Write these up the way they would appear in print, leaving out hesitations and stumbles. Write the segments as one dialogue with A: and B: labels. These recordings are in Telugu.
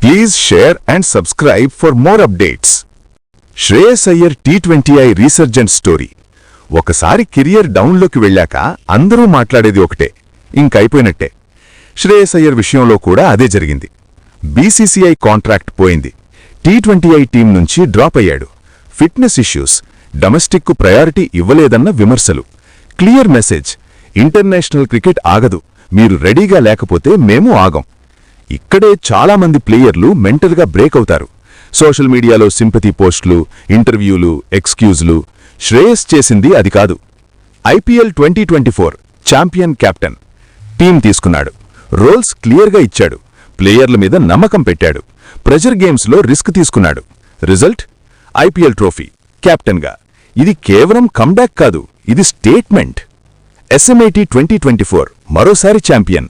A: Please share and subscribe for more updates. Shreyas Iyer T20I resurgent story. ఒకసారి కెరియర్ డౌన్లోకి వెళ్ళాక అందరూ మాట్లాడేది ఒకటే, ఇంకైపోయినట్టే. శ్రేయస్ అయ్యర్ విషయంలో కూడా అదే జరిగింది. BCCI కాంట్రాక్ట్ పోయింది. T20I టీం నుంచి డ్రాప్ అయ్యాడు. ఫిట్నెస్ ఇష్యూస్, డొమెస్టిక్కు ప్రయారిటీ ఇవ్వలేదన్న విమర్శలు. క్లియర్ మెసేజ్: ఇంటర్నేషనల్ క్రికెట్ ఆగదు, మీరు రెడీగా లేకపోతే మేము ఆగం. ఇక్కడే చాలామంది ప్లేయర్లు మెంటల్గా బ్రేక్ అవుతారు. సోషల్ మీడియాలో సింపతి పోస్టులు, ఇంటర్వ్యూలు, ఎక్స్క్యూజ్లు. శ్రేయస్ చేసింది అది కాదు. IPL 2024 champion captain. టీం తీసుకున్నాడు, రోల్స్ క్లియర్గా ఇచ్చాడు, ప్లేయర్ల మీద నమ్మకం పెట్టాడు, ప్రెజర్ గేమ్స్లో రిస్క్ తీసుకున్నాడు. రిజల్ట్: IPL ట్రోఫీ, కెప్టెన్గా. ఇది కేవలం కమ్బ్యాక్ కాదు, ఇది స్టేట్మెంట్. SMAT 2024 మరోసారి ఛాంపియన్.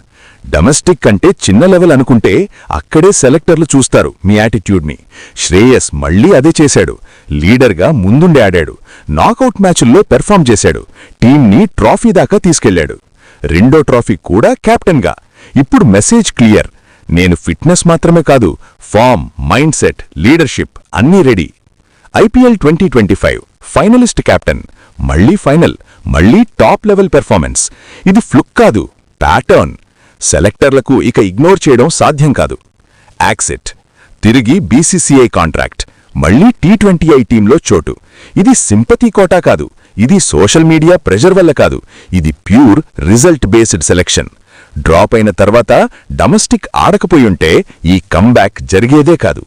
A: డొమెస్టిక్ కంటే చిన్న లెవెల్ అనుకుంటే అక్కడే సెలెక్టర్లు చూస్తారు మీ యాటిట్యూడ్ని. శ్రేయస్ మళ్లీ అదే చేశాడు. లీడర్గా ముందుండి ఆడాడు, నాకౌట్ మ్యాచుల్లో పెర్ఫామ్ చేశాడు, టీంని ట్రాఫీ దాకా తీసుకెళ్లాడు. రెండో ట్రాఫీ కూడా కెప్టెన్గా. ఇప్పుడు మెసేజ్ క్లియర్: నేను ఫిట్నెస్ మాత్రమే కాదు, ఫామ్, మైండ్ సెట్, లీడర్షిప్ అన్నీ రెడీ. IPL 2025 finalist captain. మళ్లీ ఫైనల్, మళ్లీ టాప్ లెవెల్ పెర్ఫార్మెన్స్. ఇది ఫ్లుక్ కాదు, ప్యాటర్న్. సెలెక్టర్లకు ఇక ఇగ్నోర్ చేయడం సాధ్యం కాదు. యాక్సెట్, తిరిగి BCCI కాంట్రాక్ట్, మళ్లీ T20I టీంలో చోటు. ఇది సింపతి కోటా కాదు, ఇది సోషల్ మీడియా ప్రెజర్ వల్ల కాదు, ఇది pure result based selection. Drop అయిన తర్వాత డొమెస్టిక్ ఆడకపోయుంటే ఈ కమ్బ్యాక్ జరిగేదే కాదు.